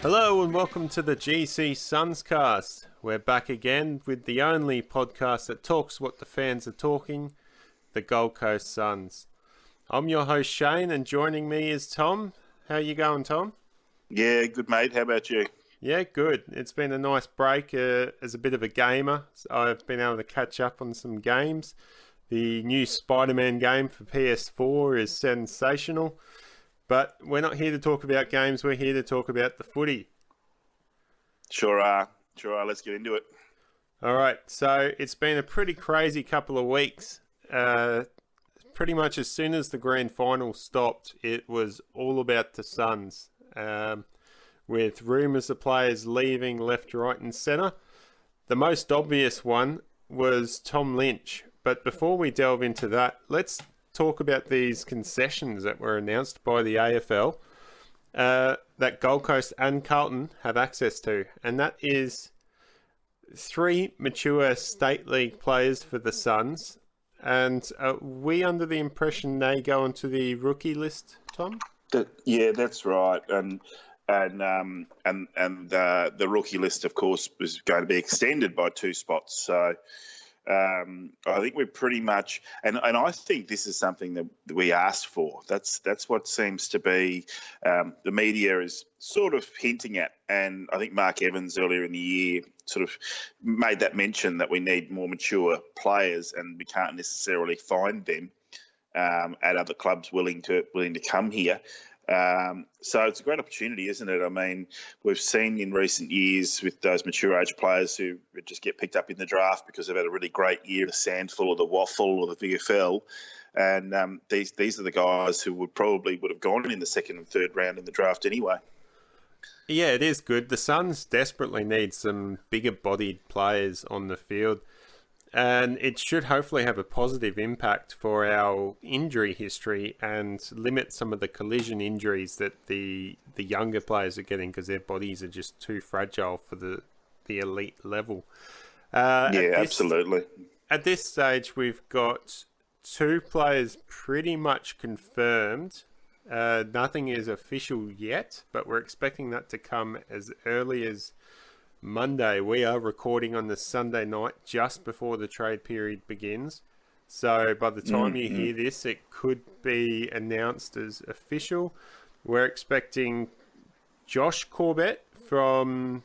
Hello and welcome to the GCSunscast. We're back again with the only podcast that talks what the fans are talking, the Gold Coast Suns. I'm your host Shane, and joining me is Tom. How you going, Tom? Yeah, good mate. How about you? Yeah, good. It's been a nice break. As a bit of a gamer, I've been able to catch up on some games. The new Spider-Man game for PS4 is sensational. But we're not here to talk about games. We're here to talk about the footy. Sure are. Let's get into it. All right. So it's been a pretty crazy couple of weeks. Pretty much as soon as the grand final stopped, it was all about the Suns. With rumours of players leaving left, right and centre. The most obvious one was Tom Lynch. But before we delve into that, let's talk about these concessions that were announced by the AFL that Gold Coast and Carlton have access to, and that is 3 mature state league players for the Suns. And are we under the impression they go onto the rookie list, Tom? Yeah, that's right. And the rookie list, of course, was going to be extended by 2 spots. So I think we're pretty much, and I think this is something that we asked for. That's what seems to be the media is sort of hinting at, and I think Mark Evans earlier in the year sort of made that mention that we need more mature players, and we can't necessarily find them at other clubs willing to come here. So it's a great opportunity, isn't it? I mean, we've seen in recent years with those mature age players who just get picked up in the draft because they've had a really great year, the Sandful or the Waffle or the VFL. And these are the guys who would have gone in the second and third round in the draft anyway. Yeah, it is good. The Suns desperately need some bigger bodied players on the field. And it should hopefully have a positive impact for our injury history and limit some of the collision injuries that the younger players are getting because their bodies are just too fragile for the elite level. Absolutely. At this stage, we've got 2 players pretty much confirmed. Nothing is official yet, but we're expecting that to come as early as Monday. We are recording on the Sunday night just before the trade period begins. So by the time you hear this, it could be announced as official. We're expecting Josh Corbett from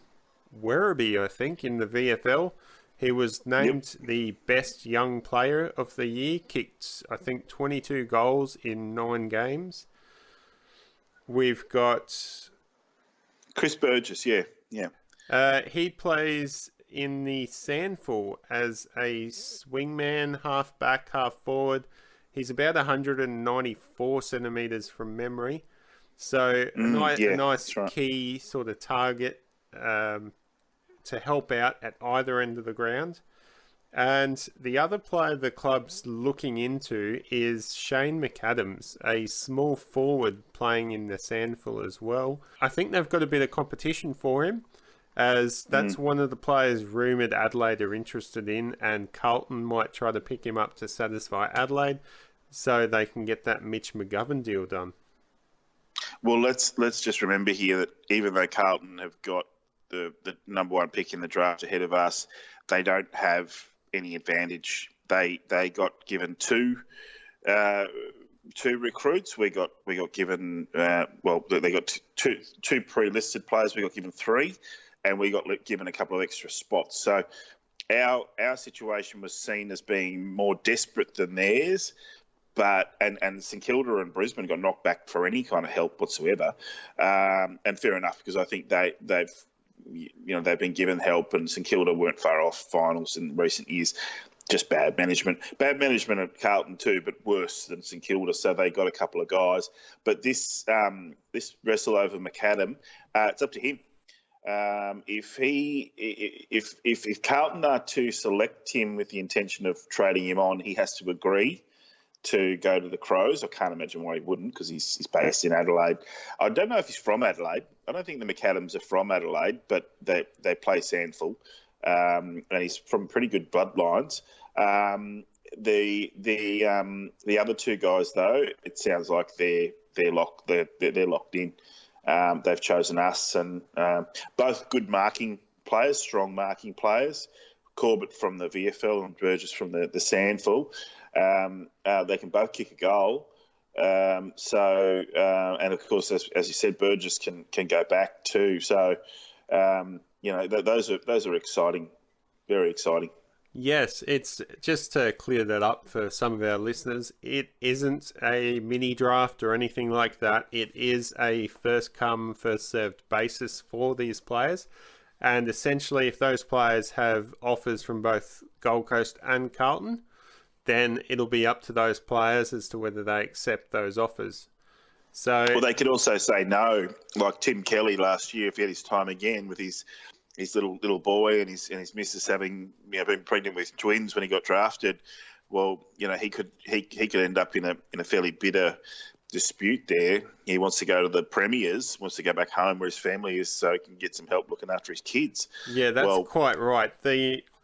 Werribee, I think, in the VFL. He was named the best young player of the year, kicked, I think, 22 goals in 9 games. We've got Chris Burgess, yeah. He plays in the Sandful as a swingman, half back, half forward. He's about 194 centimetres from memory. So a nice key sort of target to help out at either end of the ground. And the other player the club's looking into is Shane McAdams, a small forward playing in the Sandful as well. I think they've got a bit of competition for him, as that's one of the players rumoured Adelaide are interested in, and Carlton might try to pick him up to satisfy Adelaide so they can get that Mitch McGovern deal done. Well, let's just remember here that even though Carlton have got the number 1 pick in the draft ahead of us, they don't have any advantage. They got given 2 recruits. We got given they got two pre-listed players. We got given 3. And we got given a couple of extra spots. So our situation was seen as being more desperate than theirs, but and St Kilda and Brisbane got knocked back for any kind of help whatsoever. And fair enough, because I think they've been given help, and St Kilda weren't far off finals in recent years. Just bad management at Carlton too, but worse than St Kilda. So they got a couple of guys. But this wrestle over McAdam, it's up to him. If Carlton are to select him with the intention of trading him on, he has to agree to go to the Crows. I can't imagine why he wouldn't, because he's based in Adelaide. I don't know if he's from Adelaide. I don't think the McAdams are from Adelaide, but they play Sandful, and he's from pretty good bloodlines. The other 2 guys, though, it sounds like they're locked in. they've chosen us, and both good marking players, strong marking players. Corbett from the VFL and Burgess from the Sandful. They can both kick a goal. And of course, as you said, Burgess can go back too. So, those are exciting, very exciting. Yes, it's just to clear that up for some of our listeners. It isn't a mini draft or anything like that. It is a first come, first served basis for these players. And essentially, if those players have offers from both Gold Coast and Carlton, then it'll be up to those players as to whether they accept those offers. So, well, they could also say no, like Tim Kelly last year, if he had his time again with his little boy and his missus having been pregnant with twins when he got drafted. Well, he could end up in a fairly bitter dispute there. He wants to go to the Premiers, wants to go back home where his family is, so he can get some help looking after his kids. Yeah, that's quite right.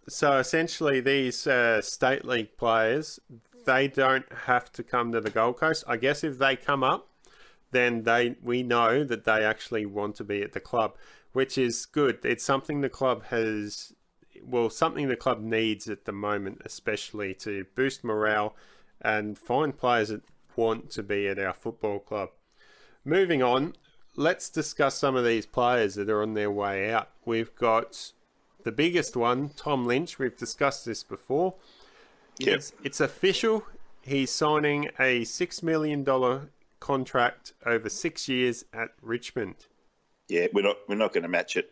So essentially, these state league players, they don't have to come to the Gold Coast. I guess if they come up, then we know that they actually want to be at the club, which is good. It's something the club something the club needs at the moment, especially to boost morale and find players that want to be at our football club. Moving on, let's discuss some of these players that are on their way out. We've got the biggest one, Tom Lynch. We've discussed this before. Yep. It's official. He's signing a $6 million contract over 6 years at Richmond. Yeah, we're not going to match it.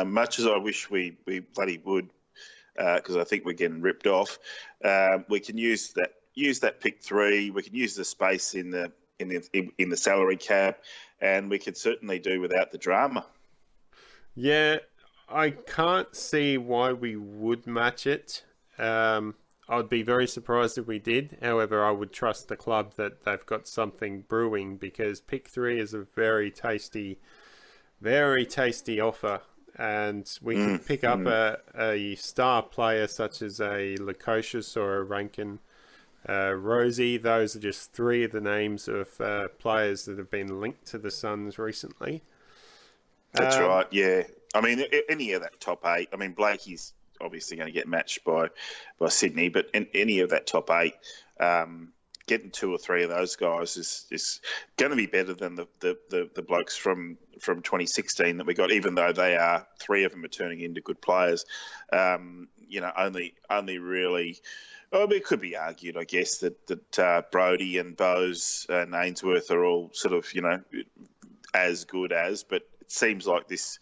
Much as I wish we bloody would, because I think we're getting ripped off. We can use that pick 3. We can use the space in the salary cap, and we could certainly do without the drama. Yeah, I can't see why we would match it. I'd be very surprised if we did. However, I would trust the club that they've got something brewing, because pick 3 is a very tasty offer, and we could pick up a star player such as a Lukosius or a Rankin. Rosie, those are just 3 of the names of players that have been linked to the Suns recently. That's right, yeah. I mean, any of that top 8. I mean, Blakey's obviously going to get matched by Sydney, but any of that top 8, getting 2 or 3 of those guys is going to be better than the blokes from 2016 that we got, even though 3 of them are turning into good players. Only really... Well, it could be argued, I guess, that Brodie and Bowes and Ainsworth are all sort of, as good as, but it seems like this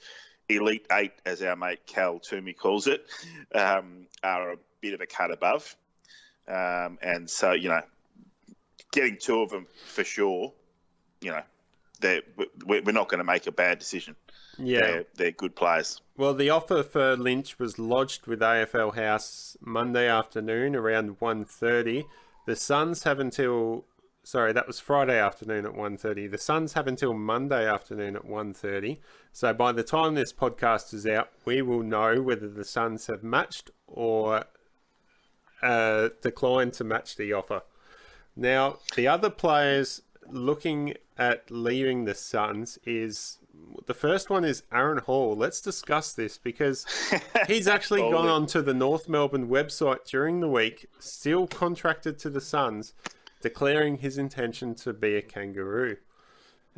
Elite 8, as our mate Cal Toomey calls it, are a bit of a cut above. And so, getting 2 of them for sure, we're not going to make a bad decision. Yeah, they're good players. Well, the offer for Lynch was lodged with AFL House Monday afternoon around 1:30. The Suns have until... Sorry, that was Friday afternoon at 1:30. The Suns have until Monday afternoon at 1:30. So by the time this podcast is out, we will know whether the Suns have matched or declined to match the offer. Now, the other players looking at leaving the Suns is... The first one is Aaron Hall. Let's discuss this, because he's actually gone on to the North Melbourne website during the week, still contracted to the Suns, declaring his intention to be a Kangaroo.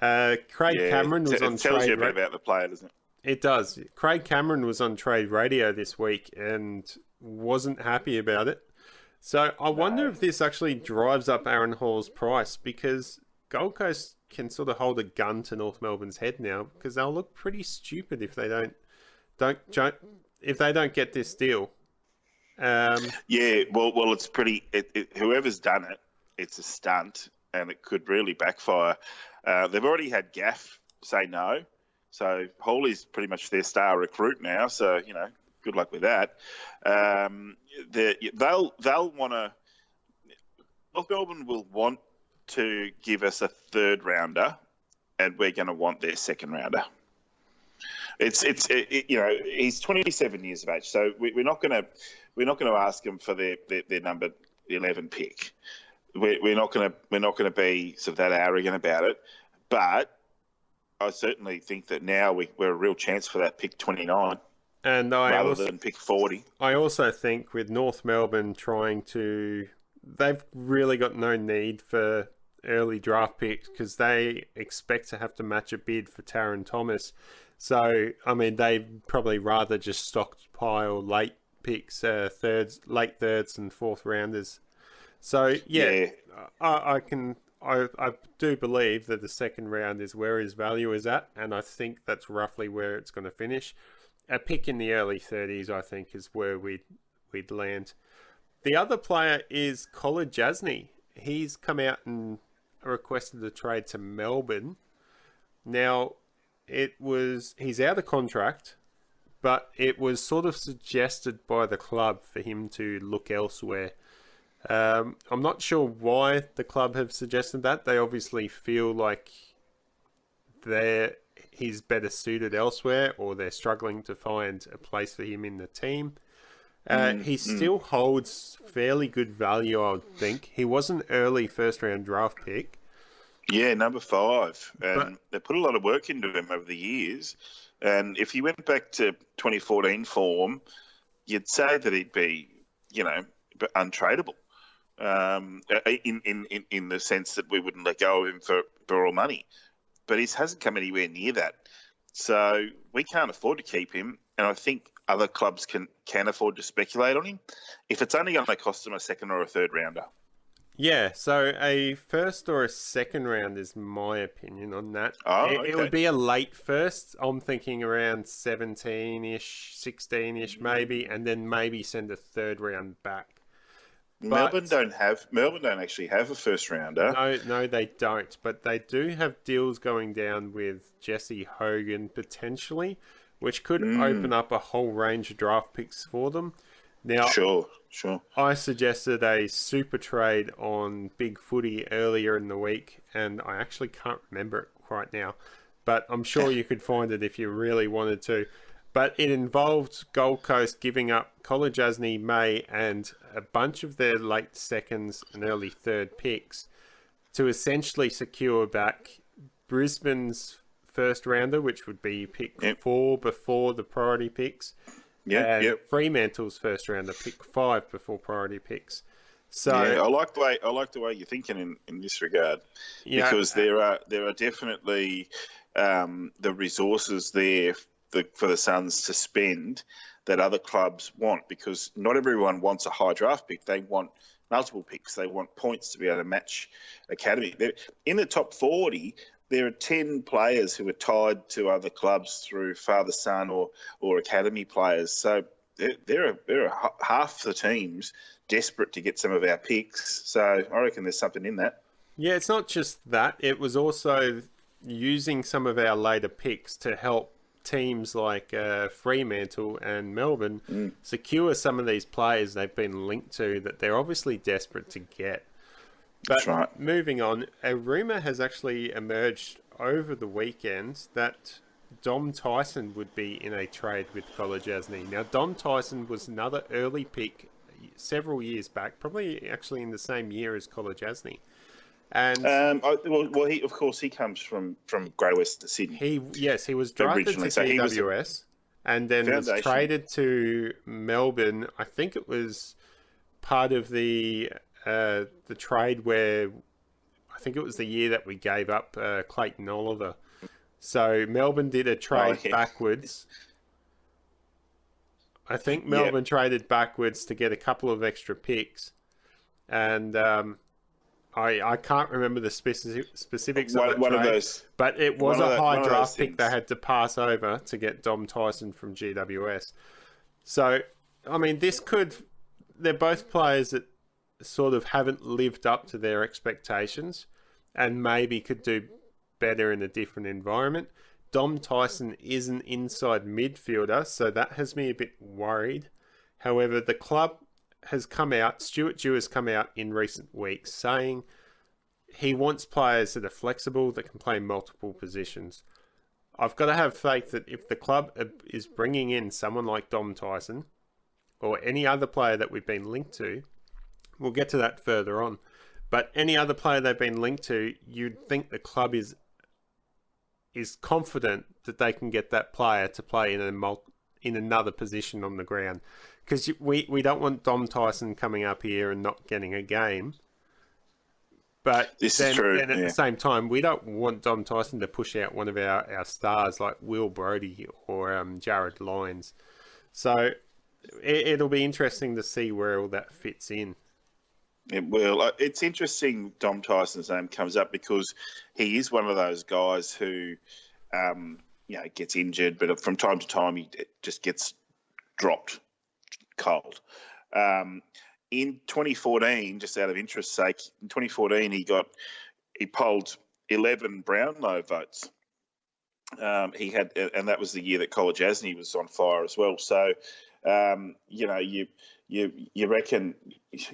Craig Cameron was on trade... It tells you a bit about the player, doesn't it? It does. Craig Cameron was on Trade Radio this week and wasn't happy about it. So I wonder if this actually drives up Aaron Hall's price, because Gold Coast can sort of hold a gun to North Melbourne's head now, because they'll look pretty stupid if they don't get this deal. Well, it's pretty. Whoever's done it, it's a stunt, and it could really backfire. They've already had Gaff say no, so Hawley's pretty much their star recruit now. So good luck with that. They'll want to. North Melbourne will want to give us a 3rd rounder, and we're going to want their 2nd rounder. He's 27 years of age, so we're not going to ask him for their number 11 pick. We're not going to be sort of that arrogant about it. But I certainly think that now we're a real chance for that pick 29 And rather than pick 40. I also think with North Melbourne they've really got no need for early draft picks because they expect to have to match a bid for Taron Thomas. So, I mean, they'd probably rather just stockpile late picks, late thirds and fourth rounders. So, yeah. I do believe that the second round is where his value is at, and I think that's roughly where it's going to finish. A pick in the early 30s, I think, is where we'd land. The other player is Colin Jasny. He's come out and requested a trade to Melbourne. Now, he's out of contract, but it was sort of suggested by the club for him to look elsewhere. I'm not sure why the club have suggested that. They obviously feel like he's better suited elsewhere, or they're struggling to find a place for him in the team. He still holds fairly good value, I would think. He was an early first-round draft pick. Yeah, number 5. And they put a lot of work into him over the years. And if you went back to 2014 form, you'd say that he'd be, untradeable. In the sense that we wouldn't let go of him for all money. But he hasn't come anywhere near that. So we can't afford to keep him. And I think other clubs can afford to speculate on him if it's only going to cost them a second or a third rounder. Yeah, so a first or a second round is my opinion on that. Okay. It would be a late first. I'm thinking around 17-ish, 16-ish maybe, and then maybe send a third round back. Melbourne don't actually have a first rounder. No, they don't. But they do have deals going down with Jesse Hogan potentially, which could open up a whole range of draft picks for them. Now, sure. I suggested a super trade on Big Footy earlier in the week, and I actually can't remember it quite now, but I'm sure you could find it if you really wanted to. But it involved Gold Coast giving up Colin Jasny, May, and a bunch of their late seconds and early third picks to essentially secure back Brisbane's first rounder, which would be pick 4 before the priority picks. Fremantle's first rounder, pick 5 before priority picks. So I like the way you're thinking in this regard, because there are definitely the resources there for the Suns to spend that other clubs want, because not everyone wants a high draft pick. They want multiple picks. They want points to be able to match academy. In the top 40, there are 10 players who are tied to other clubs through father-son or academy players. So there are half the teams desperate to get some of our picks. So I reckon there's something in that. Yeah, it's not just that. It was also using some of our later picks to help teams like Fremantle and Melbourne secure some of these players they've been linked to that they're obviously desperate to get. But That's right. Moving on, a rumour has actually emerged over the weekend that Dom Tyson would be in a trade with Colin Jasny. Now, Dom Tyson was another early pick several years back, probably actually in the same year as Colin Jasny. And he comes from Greater Western Sydney. He was drafted to GWS and then was traded to Melbourne. I think it was part of the trade where I think it was the year that we gave up Clayton Oliver. So Melbourne did a trade backwards. I think Melbourne traded backwards to get a couple of extra picks, and I can't remember the specifics of the trade, but it was a high draft pick they had to pass over to get Dom Tyson from GWS. So, I mean, they're both players that sort of haven't lived up to their expectations and maybe could do better in a different environment. Dom Tyson is an inside midfielder, so that has me a bit worried. However, the club has come out, Stuart Dew has come out in recent weeks saying he wants players that are flexible, that can play multiple positions. I've got to have faith that if the club is bringing in someone like Dom Tyson or any other player that we've been linked to, we'll get to that further on, but any other player they've been linked to, you'd think the club is is confident that they can get that player to play in another position on the ground. Because we don't want Dom Tyson coming up here and not getting a game. But this is true. Then at the same time, we don't want Dom Tyson to push out one of our stars like Will Brodie or Jared Lyons. So it'll be interesting to see where all that fits in. It will. It's interesting Dom Tyson's name comes up because he is one of those guys who, gets injured, but from time to time he just gets dropped cold. In 2014, just out of interest's sake, in 2014 he polled 11 Brownlow votes. He had, and that was the year that College Asney was on fire as well. So, you reckon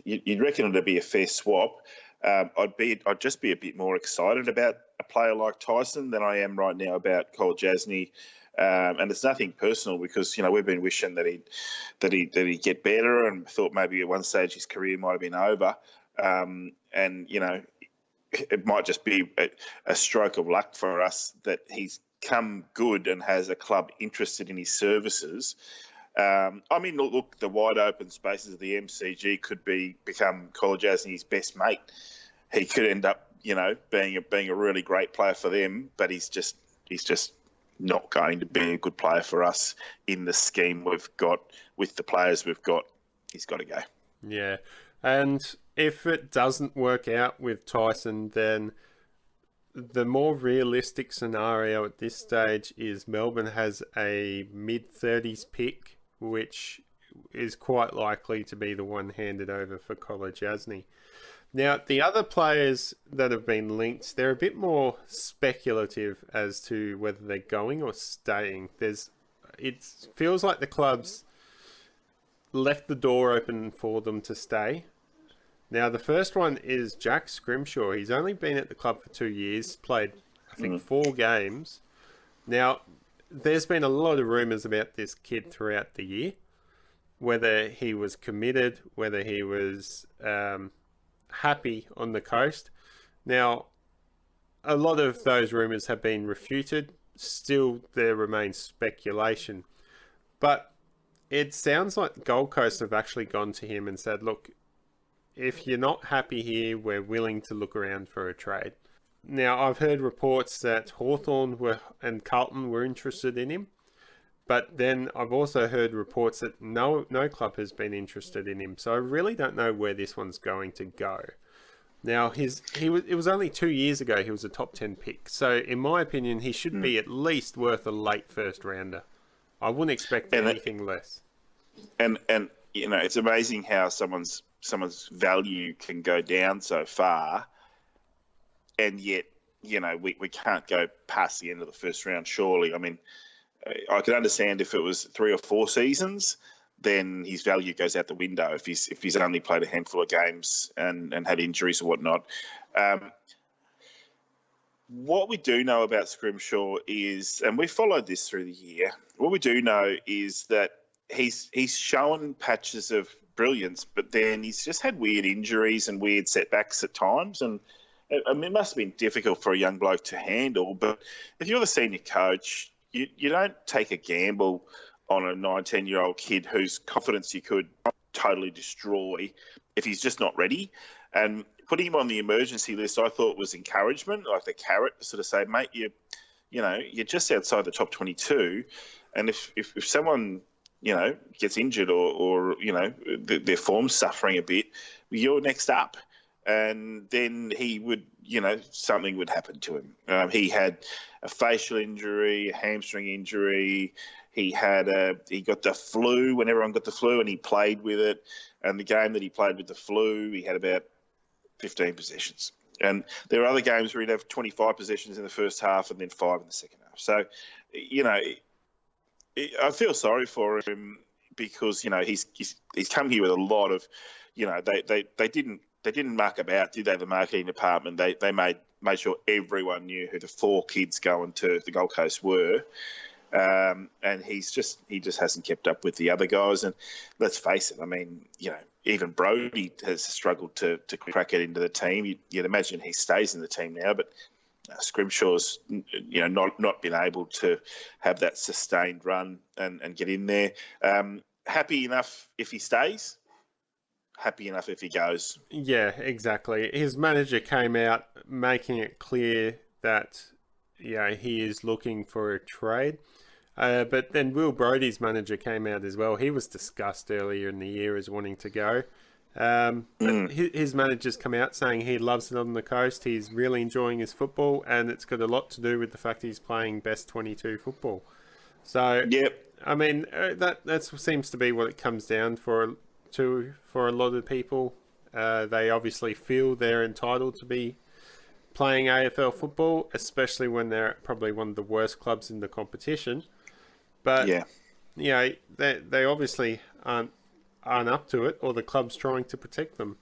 you'd reckon it'd be a fair swap. I'd just be a bit more excited about a player like Tyson than I am right now about College Asney. And it's nothing personal because we've been wishing that he'd get better, and thought maybe at one stage his career might have been over. It might just be a stroke of luck for us that he's come good and has a club interested in his services. Look, the wide open spaces of the MCG could become College Asney's best mate. He could end up, being a really great player for them, but he's just not going to be a good player for us in the scheme we've got with the players we've got. He's got to go. Yeah, and if it doesn't work out with Tyson, then the more realistic scenario at this stage is Melbourne has a mid-30s pick, which is quite likely to be the one handed over for College Asney. Now, the other players that have been linked, they're a bit more speculative as to whether they're going or staying. It feels like the club's left the door open for them to stay. Now, the first one is Jack Scrimshaw. He's only been at the club for 2 years, played, I think, 4 games. Now, there's been a lot of rumours about this kid throughout the year, whether he was committed, whether he was happy on the coast. Now, a lot of those rumours have been refuted. Still, there remains speculation. But it sounds like Gold Coast have actually gone to him and said, look, if you're not happy here, we're willing to look around for a trade. Now, I've heard reports that Hawthorn and Carlton were interested in him. But then I've also heard reports that no club has been interested in him. So I really don't know where this one's going to go. Now, it was only 2 years ago he was a top 10 pick. So in my opinion, he should be at least worth a late first rounder. I wouldn't expect anything less. And it's amazing how someone's value can go down so far, and yet we can't go past the end of the first round. Surely, I mean, I could understand if it was 3 or 4 seasons, then his value goes out the window. If he's only played a handful of games and had injuries or whatnot. What we do know about Scrimshaw is, and we followed this through the year, what we do know is that he's shown patches of brilliance, but then he's just had weird injuries and weird setbacks at times. And I mean, it must have been difficult for a young bloke to handle. But if you're the senior coach, you don't take a gamble on a 19-year-old kid whose confidence you could totally destroy if he's just not ready. And putting him on the emergency list, I thought was encouragement, like the carrot to sort of say, mate, you're just outside the top 22. And if someone, gets injured or their form's suffering a bit, you're next up. And then he would, something would happen to him. He had a facial injury, a hamstring injury. He got the flu when everyone got the flu, and he played with it. And the game that he played with the flu, he had about 15 possessions. And there are other games where he'd have 25 possessions in the first half and then 5 in the second half. So, I feel sorry for him because, he's come here with a lot of, they didn't muck about, did they, the marketing department? They made sure everyone knew who the 4 kids going to the Gold Coast were. And he just hasn't kept up with the other guys. And let's face it, I mean, even Brodie has struggled to crack it into the team. You'd imagine he stays in the team now, but Scrimshaw's, not been able to have that sustained run and get in there. Happy enough if he stays. Happy enough if he goes. Yeah, exactly. His manager came out making it clear that he is looking for a trade. But then Will Brodie's manager came out as well. He was discussed earlier in the year as wanting to go. But his manager's come out saying he loves it on the coast. He's really enjoying his football, and it's got a lot to do with the fact he's playing best 22 football. So, yep. I mean, that seems to be what it comes down for a lot of people. They obviously feel they're entitled to be playing AFL football, especially when they're probably one of the worst clubs in the competition. But they obviously aren't up to it, or the club's trying to protect them.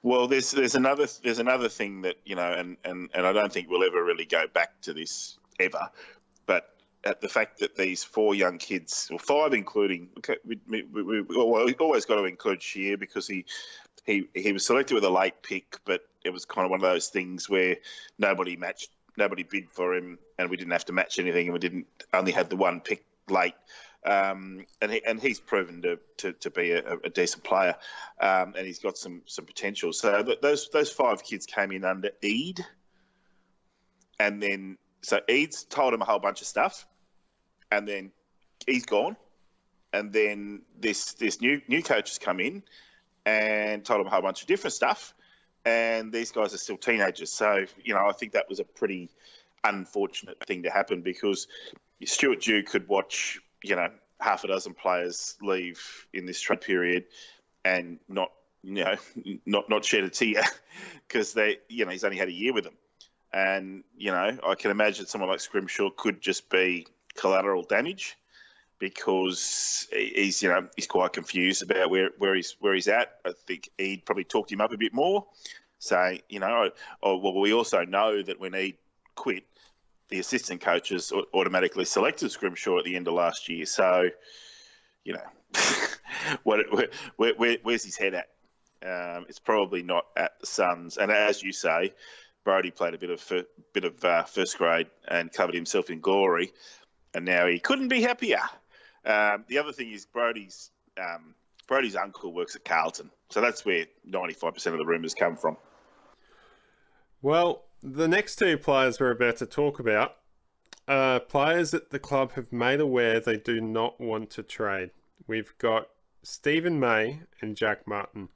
Well, there's another thing that and I don't think we'll ever really go back to this ever, but at the fact that these 4 young kids, or 5 including, we always got to include Shear because he was selected with a late pick, but it was kind of one of those things where nobody bid for him, and we didn't have to match anything, and we only had the one pick late. And he's proven to be a decent player, and he's got some potential. So those 5 kids came in under Eid, and then so Eid's told him a whole bunch of stuff, and then he's gone, and then this new coach has come in and told him a whole bunch of different stuff, and these guys are still teenagers. So I think that was a pretty unfortunate thing to happen, because Stuart Dew could watch half a dozen players leave in this trade period and not shed a tear because he's only had a year with them. And, I can imagine someone like Scrimshaw could just be collateral damage because he's quite confused about where he's at. I think Eid probably talked him up a bit more. So, we also know that when Eid quit, the assistant coaches automatically selected Scrimshaw at the end of last year. So, where's his head at? It's probably not at the Suns. And as you say, Brodie played a bit of first grade and covered himself in glory, and now he couldn't be happier. The other thing is Brodie's uncle works at Carlton, so that's where 95% of the rumours come from. Well, the next 2 players we're about to talk about are players that the club have made aware they do not want to trade. We've got Stephen May and Jack Martin.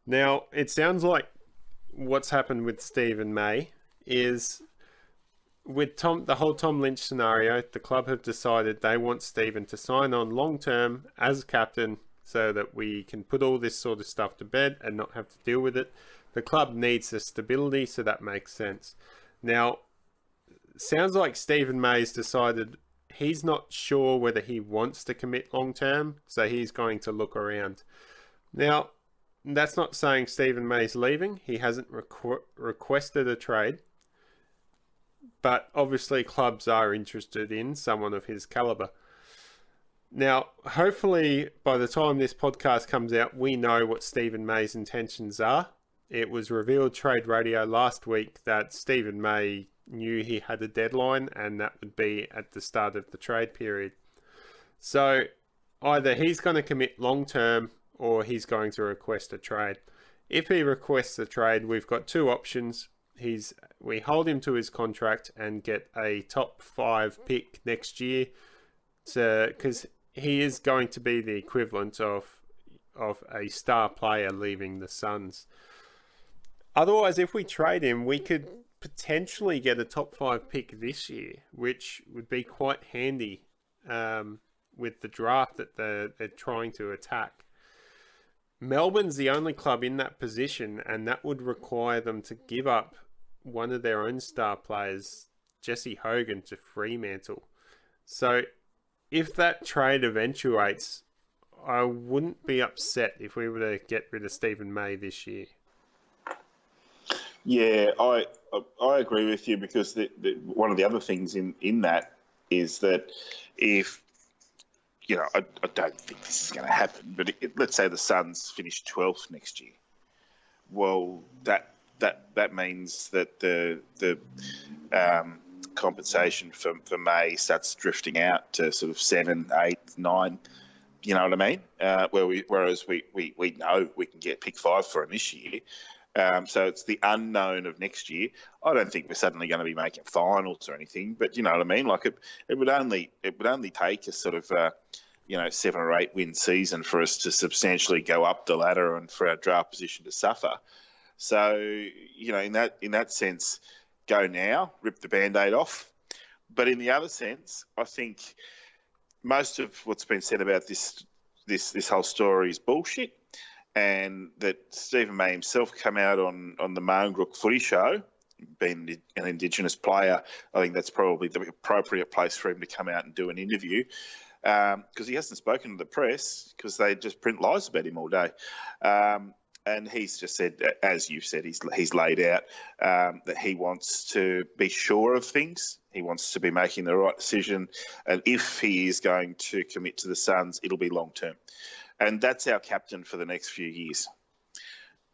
Now, it sounds like what's happened with Stephen May is with the whole Tom Lynch scenario, the club have decided they want Stephen to sign on long-term as captain so that we can put all this sort of stuff to bed and not have to deal with it. The club needs the stability, so that makes sense. Now, sounds like Stephen May's decided he's not sure whether he wants to commit long-term, so he's going to look around. Now, that's not saying Stephen May's leaving. He hasn't requested a trade. But obviously clubs are interested in someone of his caliber. Now, hopefully by the time this podcast comes out, we know what Stephen May's intentions are. It was revealed Trade Radio last week that Stephen May knew he had a deadline, and that would be at the start of the trade period. So either he's going to commit long term or he's going to request a trade. If he requests a trade, we've got 2 options. We hold him to his contract and get a top 5 pick next year, because he is going to be the equivalent of a star player leaving the Suns. Otherwise, if we trade him, we could potentially get a top 5 pick this year, which would be quite handy with the draft that they're trying to attack. Melbourne's the only club in that position, and that would require them to give up one of their own star players, Jesse Hogan, to Fremantle. So if that trade eventuates, I wouldn't be upset if we were to get rid of Stephen May this year. Yeah, I agree with you, because one of the other things in that is that if, I don't think this is going to happen, but let's say the Suns finish 12th next year. Well, that that means that the compensation for May starts drifting out to sort of 7, 8, 9. You know what I mean? Whereas we know we can get pick 5 for him this year. So it's the unknown of next year. I don't think we're suddenly going to be making finals or anything, but you know what I mean? Like it would only take a sort of 7 or 8 win season for us to substantially go up the ladder and for our draft position to suffer. So in that sense, go now, rip the Band-Aid off. But in the other sense, I think most of what's been said about this whole story is bullshit, and that Stephen May himself come out on the Marngrook Footy Show, being an Indigenous player. I think that's probably the appropriate place for him to come out and do an interview, because he hasn't spoken to the press because they just print lies about him all day. And he's just said, as you've said, he's laid out that he wants to be sure of things. He wants to be making the right decision. And if he is going to commit to the Suns, it'll be long term. And that's our captain for the next few years.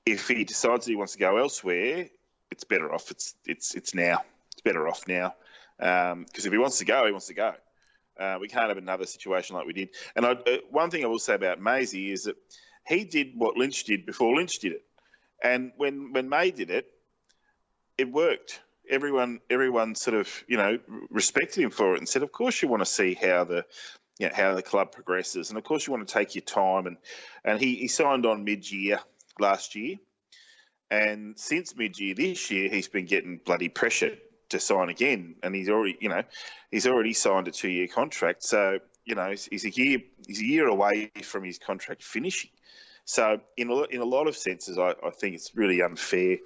If he decides that he wants to go elsewhere, it's better off. It's now. It's better off now. Because if he wants to go, he wants to go. We can't have another situation like we did. And one thing I will say about Maisie is that he did what Lynch did before Lynch did it. And when May did it, it worked. Everyone sort of, respected him for it and said, of course you want to see how the club progresses. And of course you want to take your time. And he signed on mid-year last year. And since mid-year this year, he's been getting bloody pressure to sign again. And he's already signed a 2-year contract. So, he's a year away from his contract finishing. So in a lot of senses, I think it's really unfair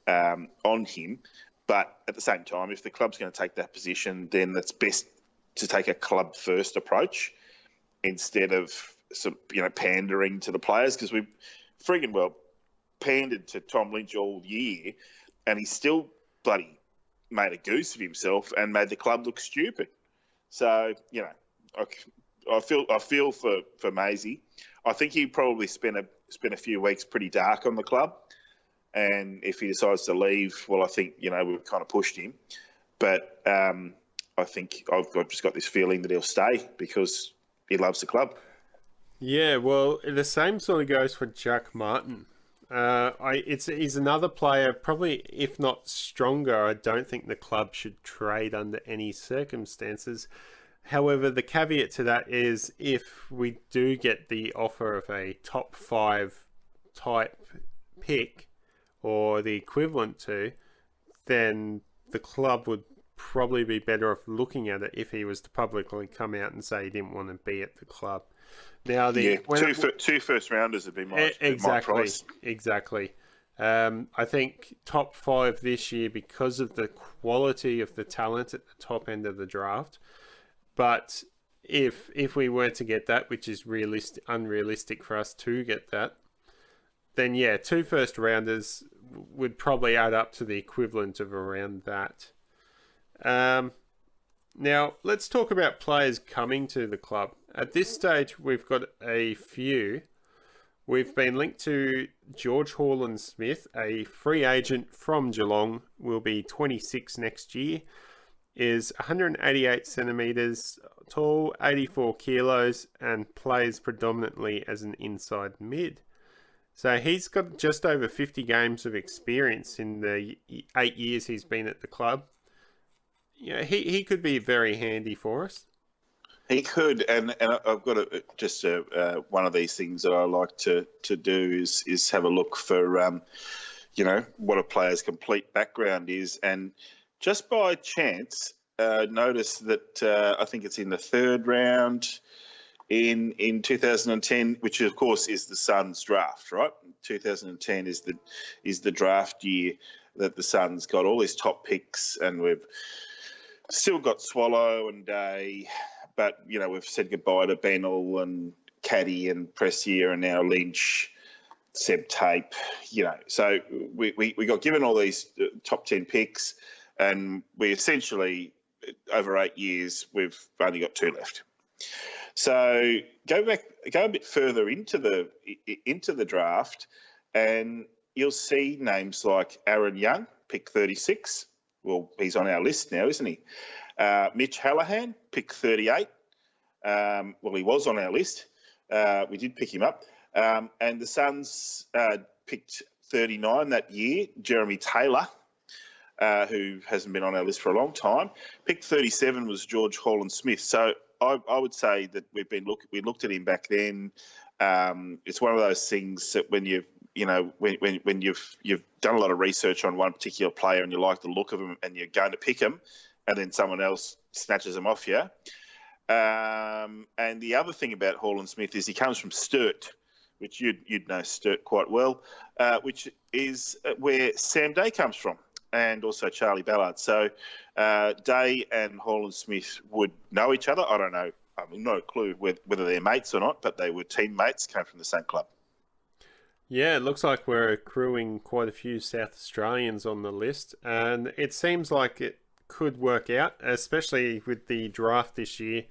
on him. But at the same time, if the club's going to take that position, then it's best to take a club-first approach instead of pandering to the players, because we friggin' well pandered to Tom Lynch all year, and he still bloody made a goose of himself and made the club look stupid. So I feel for Maisie. I think he probably spent a few weeks pretty dark on the club, and if he decides to leave, well, I think we've kind of pushed him. But I think I've just got this feeling that he'll stay because he loves the club. Yeah, well, the same sort of goes for Jack Martin. He's another player, probably if not stronger. I don't think the club should trade under any circumstances. However, the caveat to that is if we do get the offer of a top 5 type pick or the equivalent to, then the club would probably be better off looking at it if he was to publicly come out and say he didn't want to be at the club. Now, two first rounders would be my price. Exactly. I think top 5 this year because of the quality of the talent at the top end of the draft. But if we were to get that, which is unrealistic for us to get that, then 2 first rounders would probably add up to the equivalent of around that. Now, let's talk about players coming to the club. At this stage, we've got a few. We've been linked to George Horland-Smith, a free agent from Geelong, will be 26 next year, is 188 centimetres tall, 84 kilos, and plays predominantly as an inside mid. So he's got just over 50 games of experience in the 8 years he's been at the club. He could be very handy for us. He could, and I've got one of these things that I like to do is have a look for, what a player's complete background is. And just by chance, notice that I think it's in the 3rd round in 2010, which of course is the Suns draft, right? 2010 is the draft year that the Suns got all these top picks, and we've still got Swallow and Day, but we've said goodbye to Bennell and Caddy and Pressier and now Lynch, Seb Tape. So we got given all these top 10 picks, and we essentially over 8 years we've only got 2 left. So go a bit further into the draft, and you'll see names like Aaron Young, pick 36. Well, he's on our list now, isn't he? Mitch Hallahan, pick 38. Well, he was on our list. We did pick him up. And the Suns picked 39 that year, Jeremy Taylor, who hasn't been on our list for a long time. Picked 37 was George Holland-Smith. So I would say that we looked at him back then. It's one of those things that when you've done a lot of research on one particular player and you like the look of him and you're going to pick him, and then someone else snatches him off you. And the other thing about Holland-Smith is he comes from Sturt, which you'd know Sturt quite well, which is where Sam Day comes from, and also Charlie Ballard. So Day and Holland-Smith would know each other. I don't know. I have no clue whether they're mates or not, but they were teammates, came from the same club. Yeah, it looks like we're accruing quite a few South Australians on the list, and it seems like it could work out, especially with the draft this year.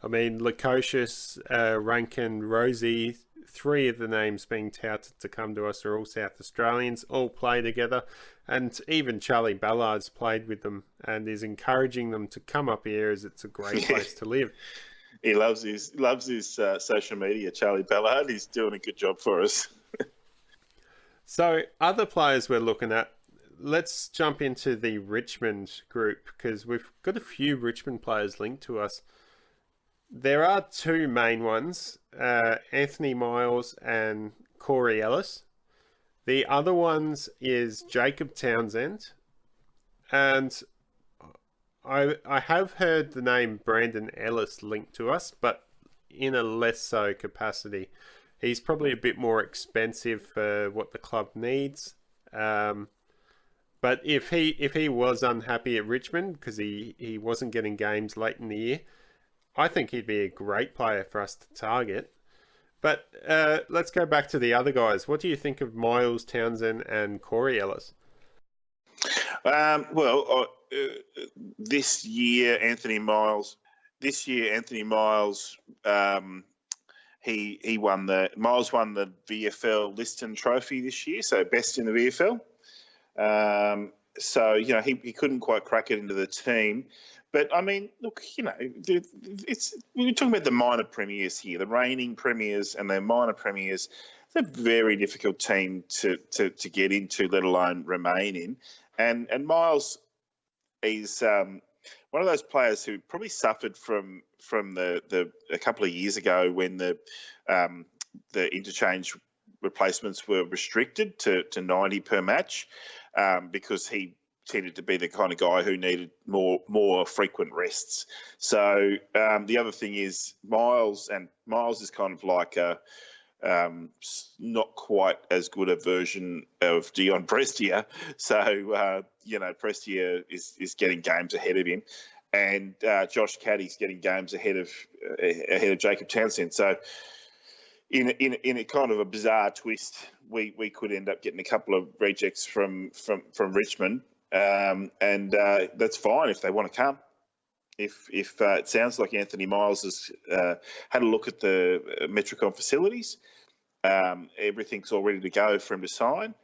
I mean, Lukosius, Rankin, Rosie, three of the names being touted to come to us are all South Australians, all play together, and even Charlie Ballard's played with them and is encouraging them to come up here as it's a great place to live. He loves his social media, Charlie Ballard. He's doing a good job for us. So, other players we're looking at, let's jump into the Richmond group because we've got a few Richmond players linked to us. There are two main ones, Anthony Miles and Corey Ellis. The other ones is Jacob Townsend. And I have heard the name Brandon Ellis linked to us, but in a less so capacity. He's probably a bit more expensive for what the club needs. But if he was unhappy at Richmond because he wasn't getting games late in the year, I think he'd be a great player for us to target. But let's go back to the other guys. What do you think of Miles, Townsend and Corey Ellis? This year, Anthony Miles, Miles won the VFL Liston Trophy this year, so best in the VFL. So he couldn't quite crack it into the team, but I mean, look, we're talking about the minor premiers here, the reigning premiers and their minor premiers. It's a very difficult team to get into, let alone remain in. And Miles is one of those players who probably suffered from the a couple of years ago when the interchange replacements were restricted to 90 per match, because he tended to be the kind of guy who needed more frequent rests. So the other thing is Miles is kind of like a not quite as good a version of Dion Prestia. So Prestia is getting games ahead of him, and Josh Caddy's getting games ahead of Jacob Townsend. So in a kind of a bizarre twist, we could end up getting a couple of rejects from Richmond, and that's fine if they want to come. If it sounds like Anthony Miles has had a look at the Metricon facilities, everything's all ready to go for him to sign.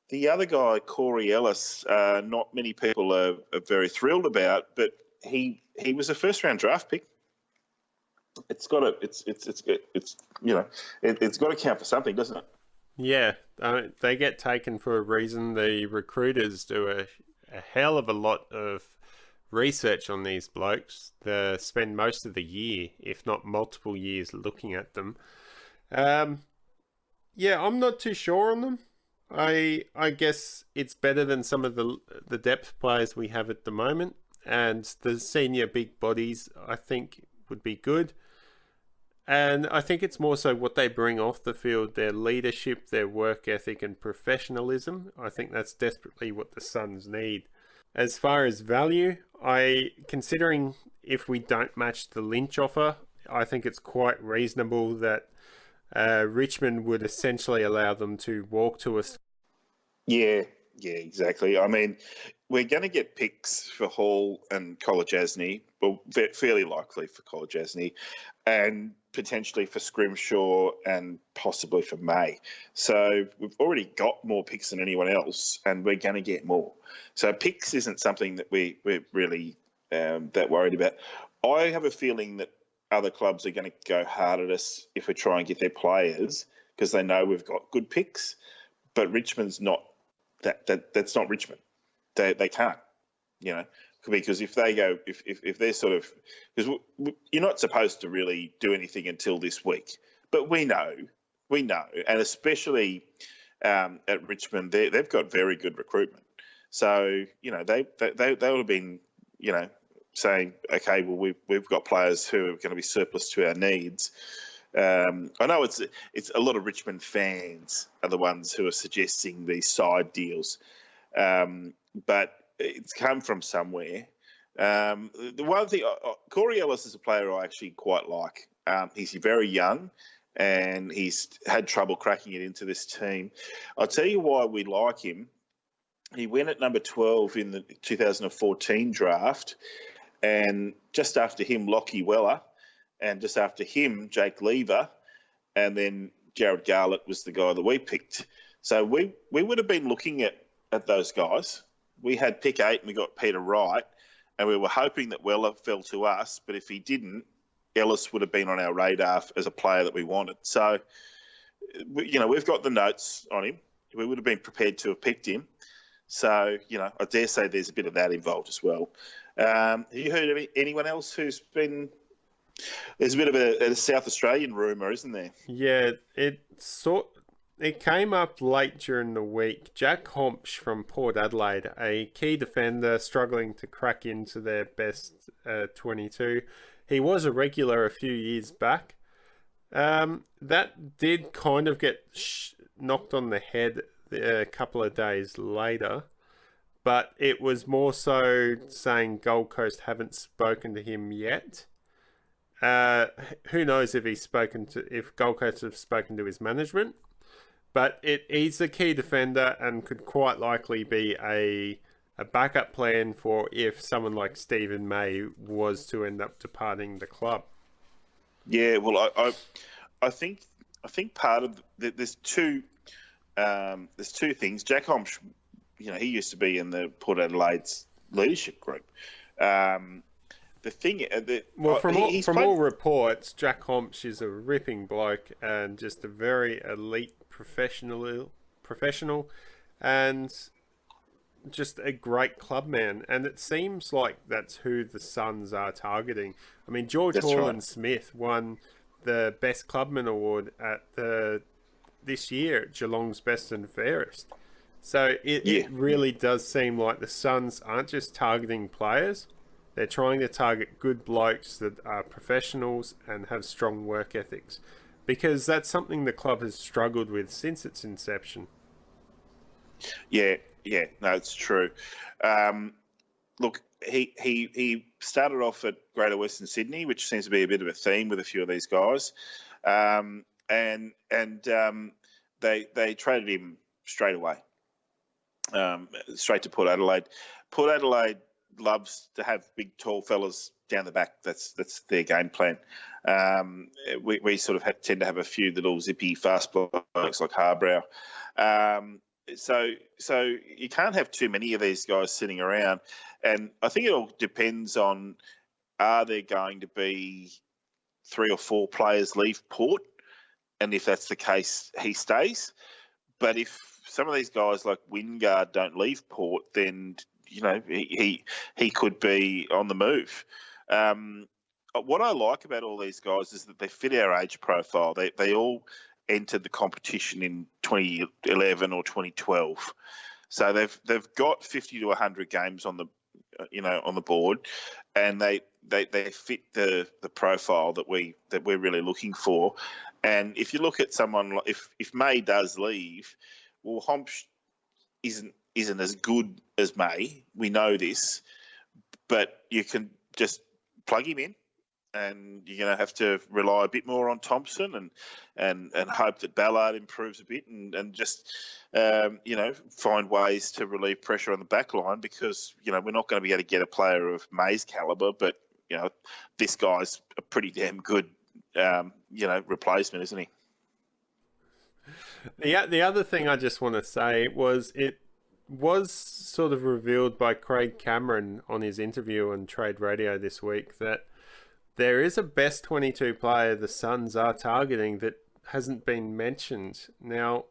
The other guy, Corey Ellis, not many people are very thrilled about, but he was a first round draft pick. It's got to count for something, doesn't it? Yeah, they get taken for a reason. The recruiters do a hell of a lot of research on these blokes. They spend most of the year, if not multiple years, looking at them. Yeah, I'm not too sure on them. I guess it's better than some of the depth players we have at the moment, and the senior big bodies I think would be good. And I think it's more so what they bring off the field, their leadership, their work ethic and professionalism. I think that's desperately what the Suns need. As far as value, considering if we don't match the Lynch offer, I think it's quite reasonable that Richmond would essentially allow them to walk to us. Yeah, exactly. I mean, we're going to get picks for Hall and Colajasny, well, fairly likely for Colajasny, and potentially for Scrimshaw and possibly for May. So we've already got more picks than anyone else, and we're going to get more. So picks isn't something that we're really that worried about. I have a feeling that other clubs are going to go hard at us if we try and get their players because they know we've got good picks, but Richmond's not that's not Richmond. They can't, because if they go, if they're sort of, because you're not supposed to really do anything until this week, but we know, and especially at Richmond, they've got very good recruitment. So they would have been, saying, okay, well we've got players who are going to be surplus to our needs. I know it's a lot of Richmond fans are the ones who are suggesting these side deals. But it's come from somewhere. The one thing, Corey Ellis is a player I actually quite like. He's very young and he's had trouble cracking it into this team. I'll tell you why we like him. He went at number 12 in the 2014 draft, and just after him, Lockie Weller, and just after him, Jake Lever, and then Jared Garlett was the guy that we picked. So we would have been looking at those guys. We had pick 8 and we got Peter Wright, and we were hoping that Weller fell to us, but if he didn't, Ellis would have been on our radar as a player that we wanted. So, we've got the notes on him. We would have been prepared to have picked him. So, I dare say there's a bit of that involved as well. Have you heard of anyone else who's been... There's a bit of a South Australian rumour, isn't there? Yeah, it came up late during the week. Jack Hompsch from Port Adelaide, a key defender struggling to crack into their best 22. He was a regular a few years back. That did kind of get knocked on the head a couple of days later, but it was more so saying Gold Coast haven't spoken to him yet. Who knows if Gold Coast have spoken to his management. But he's a key defender and could quite likely be a backup plan for if someone like Stephen May was to end up departing the club. Yeah, well, I think part of there's two things. Jack Hompsch, he used to be in the Port Adelaide's leadership group. The thing, from all reports, Jack Hompsch is a ripping bloke and just a very elite professional, and just a great club man. And it seems like that's who the Suns are targeting. I mean, George Horland-Smith won the Best Clubman Award at this year at Geelong's Best and Fairest. So it really does seem like the Suns aren't just targeting players. They're trying to target good blokes that are professionals and have strong work ethics, because that's something the club has struggled with since its inception. Yeah, no, it's true. Look, he started off at Greater Western Sydney, which seems to be a bit of a theme with a few of these guys, and they traded him straight away, straight to Port Adelaide. Port Adelaide loves to have big, tall fellas down the back. That's their game plan. We sort of tend to have a few little zippy, fast blokes like Harbrow. So you can't have too many of these guys sitting around. And I think it all depends on, are there going to be 3 or 4 players leave Port? And if that's the case, he stays. But if some of these guys like Wingard don't leave Port, then he could be on the move. What I like about all these guys is that they fit our age profile. They all entered the competition in 2011 or 2012, so they've got 50 to 100 games on the on the board, and they fit the profile that we're really looking for. And if you look at someone like if May does leave, well, Hompsch isn't as good as May. We know this, but you can just plug him in and you're going to have to rely a bit more on Thompson and hope that Ballard improves a bit and just find ways to relieve pressure on the back line, because we're not going to be able to get a player of May's calibre, but this guy's a pretty damn good replacement, isn't he? The other thing I just want to say was it was sort of revealed by Craig Cameron on his interview on Trade Radio this week that there is a best 22 player the Suns are targeting that hasn't been mentioned. Now,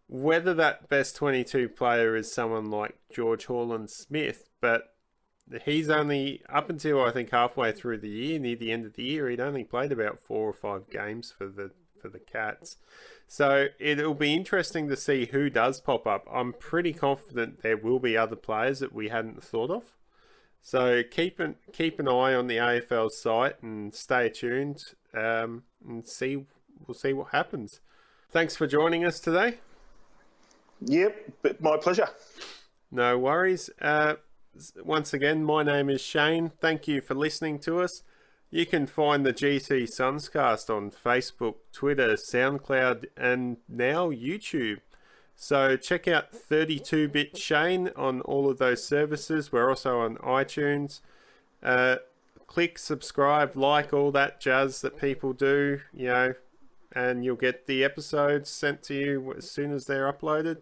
whether that best 22 player is someone like George Haaland-Smith, but he's only, up until I think halfway through the year, near the end of the year, he'd only played about 4 or 5 games for the Cats. So it'll be interesting to see who does pop up. I'm pretty confident there will be other players that we hadn't thought of. So keep an eye on the AFL site and stay tuned, and we'll see what happens. Thanks for joining us today. Yep, my pleasure. No worries. Once again, my name is Shane. Thank you for listening to us. You can find the GCSunscast on Facebook, Twitter, SoundCloud, and now YouTube. So check out 32-Bit Shane on all of those services. We're also on iTunes. Click, subscribe, like, all that jazz that people do, and you'll get the episodes sent to you as soon as they're uploaded.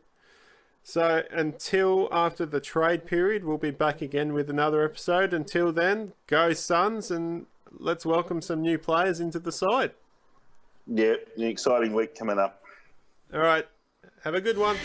So until after the trade period, we'll be back again with another episode. Until then, go Suns, and let's welcome some new players into the side. Yeah, an exciting week coming up. All right. Have a good one.